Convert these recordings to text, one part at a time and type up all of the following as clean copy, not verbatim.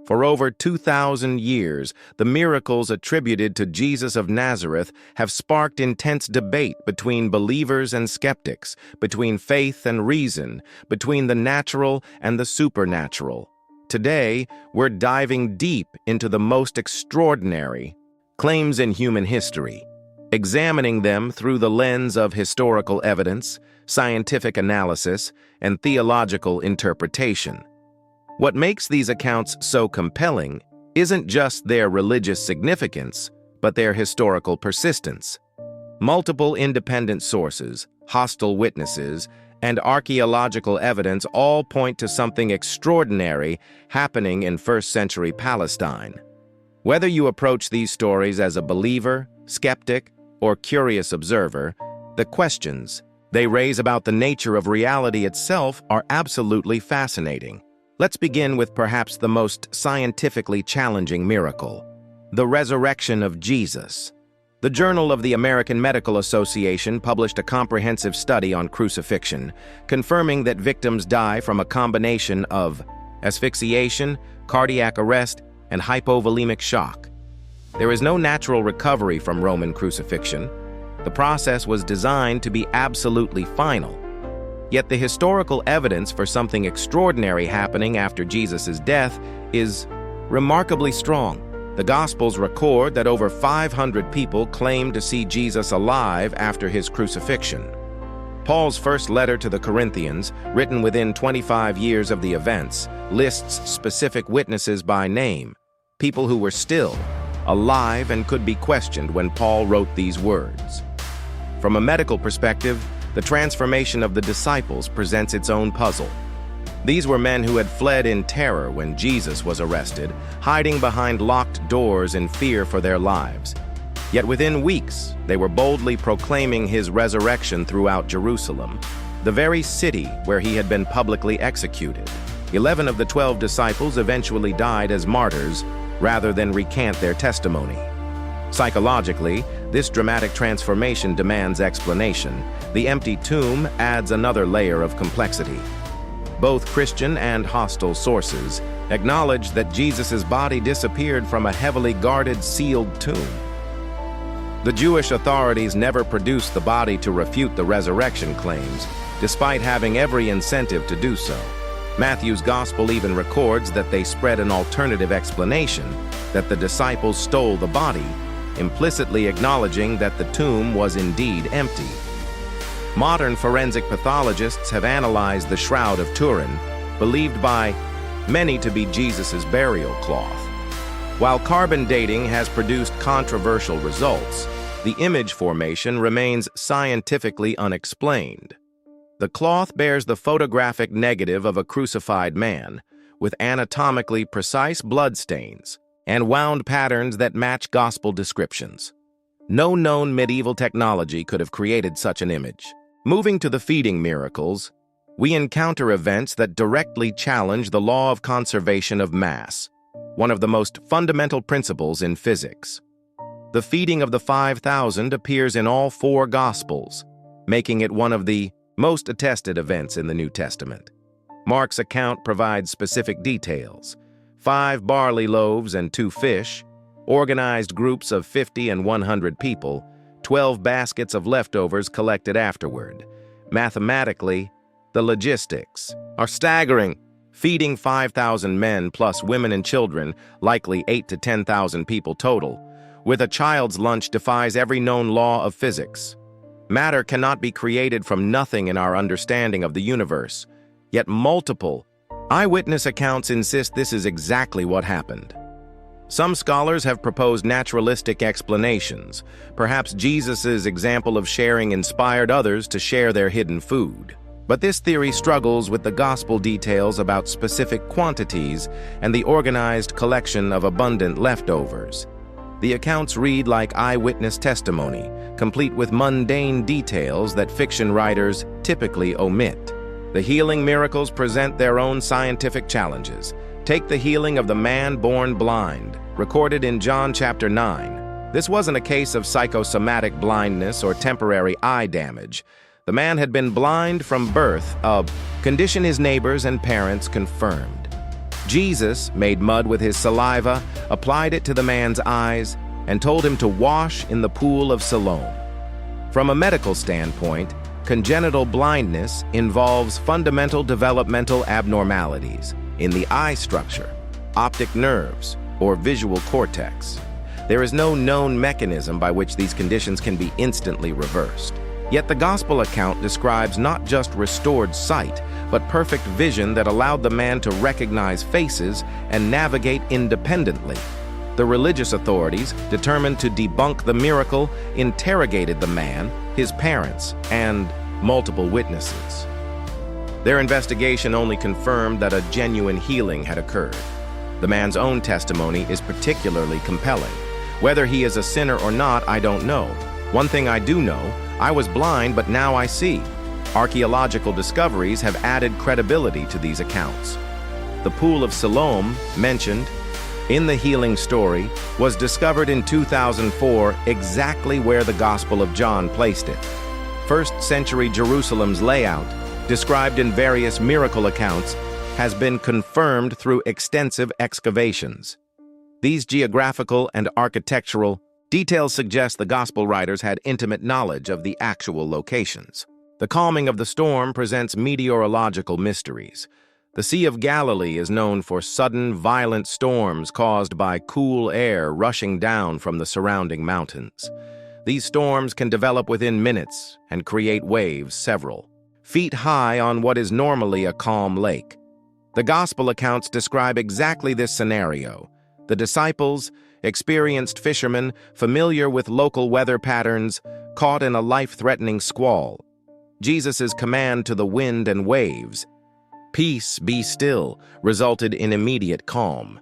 For over 2,000 years, the miracles attributed to Jesus of Nazareth have sparked intense debate between believers and skeptics, between faith and reason, between the natural and the supernatural. Today, we're diving deep into the most extraordinary claims in human history, examining them through the lens of historical evidence, scientific analysis, and theological interpretation. What makes these accounts so compelling isn't just their religious significance, but their historical persistence. Multiple independent sources, hostile witnesses, and archaeological evidence all point to something extraordinary happening in first-century Palestine. Whether you approach these stories as a believer, skeptic, or curious observer, the questions they raise about the nature of reality itself are absolutely fascinating. Let's begin with perhaps the most scientifically challenging miracle, the resurrection of Jesus. The Journal of the American Medical Association published a comprehensive study on crucifixion, confirming that victims die from a combination of asphyxiation, cardiac arrest, and hypovolemic shock. There is no natural recovery from Roman crucifixion. The process was designed to be absolutely final. Yet the historical evidence for something extraordinary happening after Jesus' death is remarkably strong. The Gospels record that over 500 people claimed to see Jesus alive after his crucifixion. Paul's first letter to the Corinthians, written within 25 years of the events, lists specific witnesses by name, people who were still alive and could be questioned when Paul wrote these words. From a medical perspective, the transformation of the disciples presents its own puzzle. These were men who had fled in terror when Jesus was arrested, hiding behind locked doors in fear for their lives. Yet within weeks, they were boldly proclaiming his resurrection throughout Jerusalem, the very city where he had been publicly executed. 11 of the 12 disciples eventually died as martyrs rather than recant their testimony. Psychologically, this dramatic transformation demands explanation. The empty tomb adds another layer of complexity. Both Christian and hostile sources acknowledge that Jesus' body disappeared from a heavily guarded, sealed tomb. The Jewish authorities never produced the body to refute the resurrection claims, despite having every incentive to do so. Matthew's Gospel even records that they spread an alternative explanation, that the disciples stole the body, implicitly acknowledging that the tomb was indeed empty. Modern forensic pathologists have analyzed the Shroud of Turin, believed by many to be Jesus' burial cloth. While carbon dating has produced controversial results, the image formation remains scientifically unexplained. The cloth bears the photographic negative of a crucified man, with anatomically precise bloodstains and wound patterns that match gospel descriptions. No known medieval technology could have created such an image. Moving to the feeding miracles, we encounter events that directly challenge the law of conservation of mass, one of the most fundamental principles in physics. The feeding of the 5,000 appears in all 4 Gospels, making it one of the most attested events in the New Testament. Mark's account provides specific details: 5 barley loaves and 2 fish, organized groups of 50 and 100 people, 12 baskets of leftovers collected afterward. Mathematically, the logistics are staggering. Feeding 5,000 men plus women and children, likely 8,000 to 10,000 people total, with a child's lunch defies every known law of physics. Matter cannot be created from nothing in our understanding of the universe, yet multiple eyewitness accounts insist this is exactly what happened. Some scholars have proposed naturalistic explanations. Perhaps Jesus' example of sharing inspired others to share their hidden food. But this theory struggles with the gospel details about specific quantities and the organized collection of abundant leftovers. The accounts read like eyewitness testimony, complete with mundane details that fiction writers typically omit. The healing miracles present their own scientific challenges. Take the healing of the man born blind, recorded in John chapter 9. This wasn't a case of psychosomatic blindness or temporary eye damage. The man had been blind from birth, a condition his neighbors and parents confirmed. Jesus made mud with his saliva, applied it to the man's eyes, and told him to wash in the pool of Siloam. From a medical standpoint, congenital blindness involves fundamental developmental abnormalities in the eye structure, optic nerves, or visual cortex. There is no known mechanism by which these conditions can be instantly reversed. Yet the Gospel account describes not just restored sight, but perfect vision that allowed the man to recognize faces and navigate independently. The religious authorities, determined to debunk the miracle, interrogated the man, his parents, and multiple witnesses. Their investigation only confirmed that a genuine healing had occurred. The man's own testimony is particularly compelling. Whether he is a sinner or not, I don't know. One thing I do know, I was blind, but now I see. Archaeological discoveries have added credibility to these accounts. The pool of Siloam, mentioned in the healing story, was discovered in 2004 exactly where the Gospel of John placed it. First-century Jerusalem's layout, described in various miracle accounts, has been confirmed through extensive excavations. These geographical and architectural details suggest the Gospel writers had intimate knowledge of the actual locations. The calming of the storm presents meteorological mysteries. The Sea of Galilee is known for sudden, violent storms caused by cool air rushing down from the surrounding mountains. These storms can develop within minutes and create waves several feet high on what is normally a calm lake. The Gospel accounts describe exactly this scenario. The disciples, experienced fishermen, familiar with local weather patterns, caught in a life-threatening squall. Jesus' command to the wind and waves, "Peace, be still," resulted in immediate calm.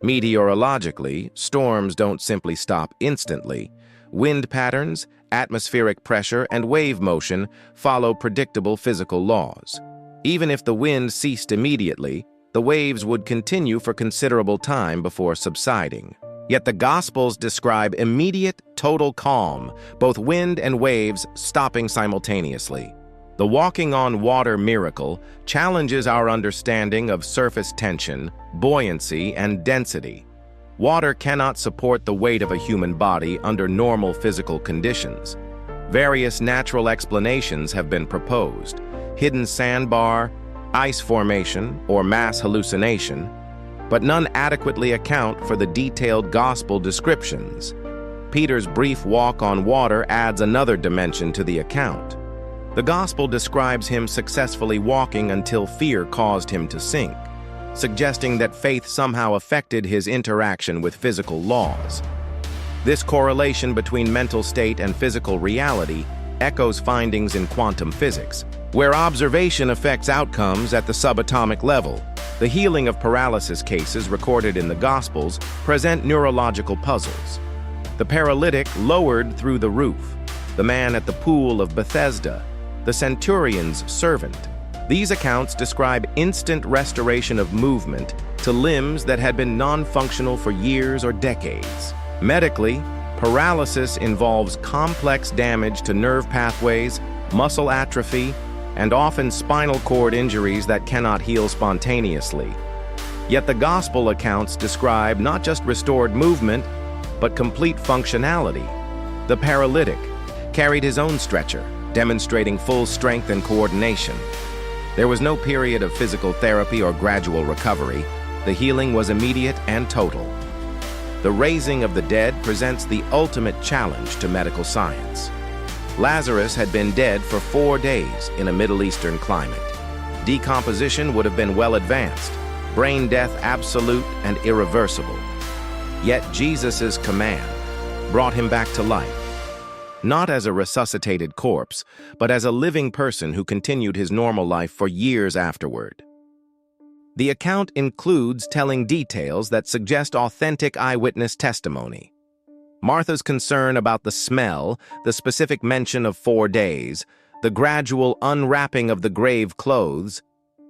Meteorologically, storms don't simply stop instantly. Wind patterns, atmospheric pressure, and wave motion follow predictable physical laws. Even if the wind ceased immediately, the waves would continue for considerable time before subsiding. Yet the Gospels describe immediate, total calm, both wind and waves stopping simultaneously. The walking on water miracle challenges our understanding of surface tension, buoyancy, and density. Water cannot support the weight of a human body under normal physical conditions. Various natural explanations have been proposed: hidden sandbar, ice formation, or mass hallucination, but none adequately account for the detailed Gospel descriptions. Peter's brief walk on water adds another dimension to the account. The Gospel describes him successfully walking until fear caused him to sink, suggesting that faith somehow affected his interaction with physical laws. This correlation between mental state and physical reality echoes findings in quantum physics, where observation affects outcomes at the subatomic level. The healing of paralysis cases recorded in the Gospels present neurological puzzles. The paralytic lowered through the roof, the man at the pool of Bethesda, the centurion's servant. These accounts describe instant restoration of movement to limbs that had been non-functional for years or decades. Medically, paralysis involves complex damage to nerve pathways, muscle atrophy, and often spinal cord injuries that cannot heal spontaneously. Yet the Gospel accounts describe not just restored movement, but complete functionality. The paralytic carried his own stretcher, demonstrating full strength and coordination. There was no period of physical therapy or gradual recovery. The healing was immediate and total. The raising of the dead presents the ultimate challenge to medical science. Lazarus had been dead for 4 days in a Middle Eastern climate. Decomposition would have been well advanced, brain death absolute and irreversible. Yet Jesus' command brought him back to life, not as a resuscitated corpse, but as a living person who continued his normal life for years afterward. The account includes telling details that suggest authentic eyewitness testimony. Martha's concern about the smell, the specific mention of 4 days, the gradual unwrapping of the grave clothes,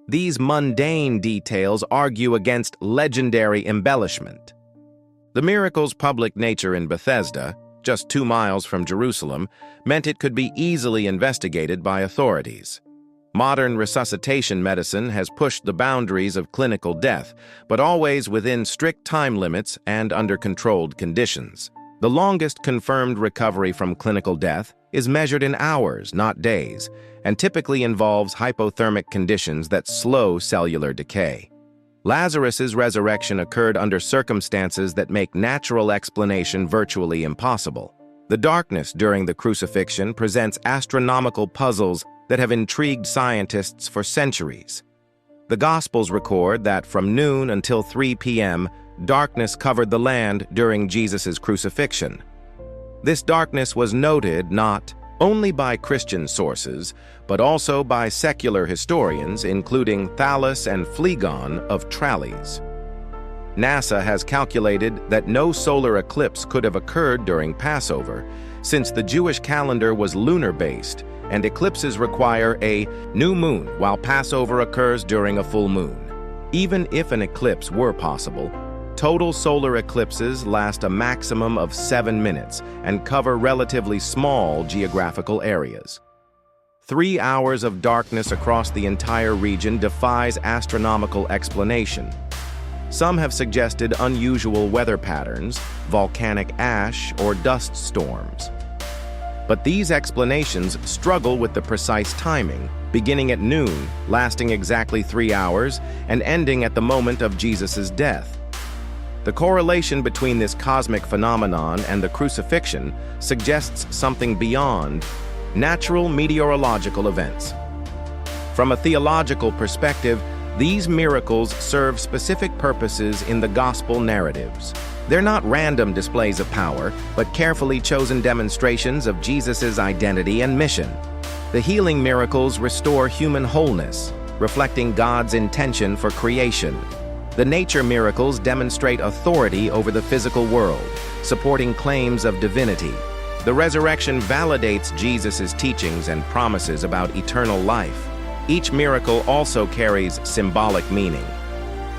these mundane details argue against legendary embellishment. The miracle's public nature in Bethesda, just 2 miles from Jerusalem, meant it could be easily investigated by authorities. Modern resuscitation medicine has pushed the boundaries of clinical death, but always within strict time limits and under controlled conditions. The longest confirmed recovery from clinical death is measured in hours, not days, and typically involves hypothermic conditions that slow cellular decay. Lazarus's resurrection occurred under circumstances that make natural explanation virtually impossible. The darkness during the crucifixion presents astronomical puzzles that have intrigued scientists for centuries. The Gospels record that from noon until 3 p.m., darkness covered the land during Jesus' crucifixion. This darkness was noted not only by Christian sources, but also by secular historians, including Thales and Phlegon of Tralles. NASA has calculated that no solar eclipse could have occurred during Passover, since the Jewish calendar was lunar-based, and eclipses require a new moon, while Passover occurs during a full moon. Even if an eclipse were possible, total solar eclipses last a maximum of 7 minutes and cover relatively small geographical areas. 3 hours of darkness across the entire region defies astronomical explanation. Some have suggested unusual weather patterns, volcanic ash, or dust storms. But these explanations struggle with the precise timing, beginning at noon, lasting exactly 3 hours, and ending at the moment of Jesus' death. The correlation between this cosmic phenomenon and the crucifixion suggests something beyond natural meteorological events. From a theological perspective, these miracles serve specific purposes in the gospel narratives. They're not random displays of power, but carefully chosen demonstrations of Jesus' identity and mission. The healing miracles restore human wholeness, reflecting God's intention for creation. The nature miracles demonstrate authority over the physical world, supporting claims of divinity. The resurrection validates Jesus' teachings and promises about eternal life. Each miracle also carries symbolic meaning.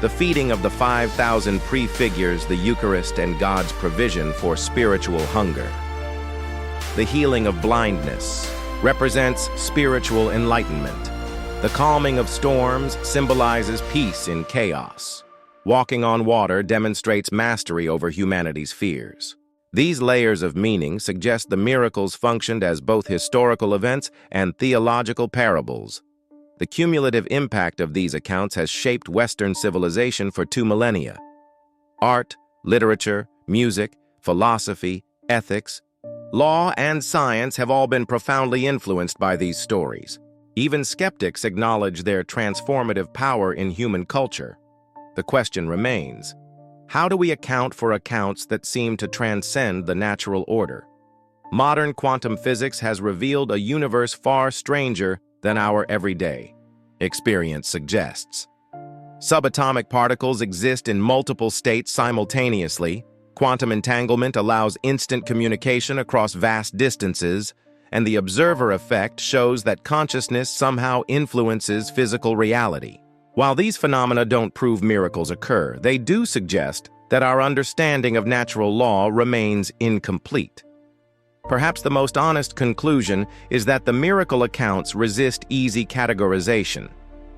The feeding of the 5,000 prefigures the Eucharist and God's provision for spiritual hunger. The healing of blindness represents spiritual enlightenment. The calming of storms symbolizes peace in chaos. Walking on water demonstrates mastery over humanity's fears. These layers of meaning suggest the miracles functioned as both historical events and theological parables. The cumulative impact of these accounts has shaped Western civilization for 2 millennia. Art, literature, music, philosophy, ethics, law, and science have all been profoundly influenced by these stories. Even skeptics acknowledge their transformative power in human culture. The question remains, how do we account for accounts that seem to transcend the natural order? Modern quantum physics has revealed a universe far stranger than our everyday experience suggests. Subatomic particles exist in multiple states simultaneously. Quantum entanglement allows instant communication across vast distances, and the observer effect shows that consciousness somehow influences physical reality. While these phenomena don't prove miracles occur, they do suggest that our understanding of natural law remains incomplete. Perhaps the most honest conclusion is that the miracle accounts resist easy categorization.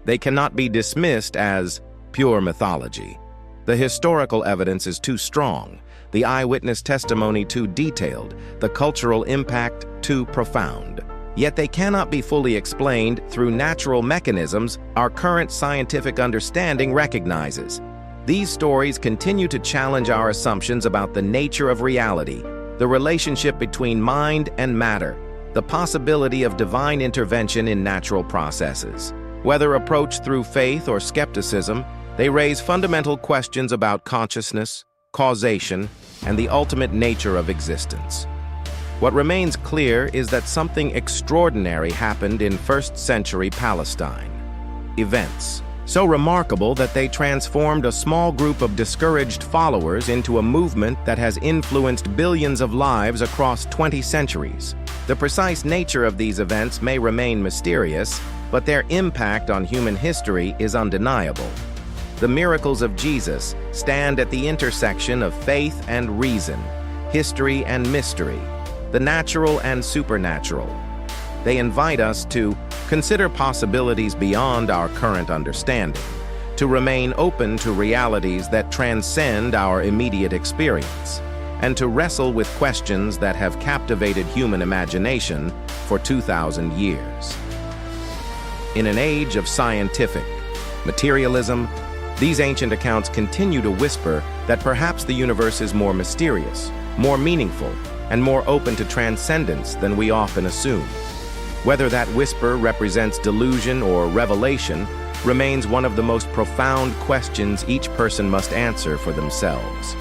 They cannot be dismissed as pure mythology. The historical evidence is too strong, the eyewitness testimony too detailed, the cultural impact too profound. Yet they cannot be fully explained through natural mechanisms our current scientific understanding recognizes. These stories continue to challenge our assumptions about the nature of reality, the relationship between mind and matter, the possibility of divine intervention in natural processes. Whether approached through faith or skepticism, they raise fundamental questions about consciousness, causation, and the ultimate nature of existence. What remains clear is that something extraordinary happened in first-century Palestine. Events so remarkable that they transformed a small group of discouraged followers into a movement that has influenced billions of lives across 20 centuries. The precise nature of these events may remain mysterious, but their impact on human history is undeniable. The miracles of Jesus stand at the intersection of faith and reason, history and mystery, the natural and supernatural. They invite us to consider possibilities beyond our current understanding, to remain open to realities that transcend our immediate experience, and to wrestle with questions that have captivated human imagination for 2,000 years. In an age of scientific materialism, these ancient accounts continue to whisper that perhaps the universe is more mysterious, more meaningful, and more open to transcendence than we often assume. Whether that whisper represents delusion or revelation remains one of the most profound questions each person must answer for themselves.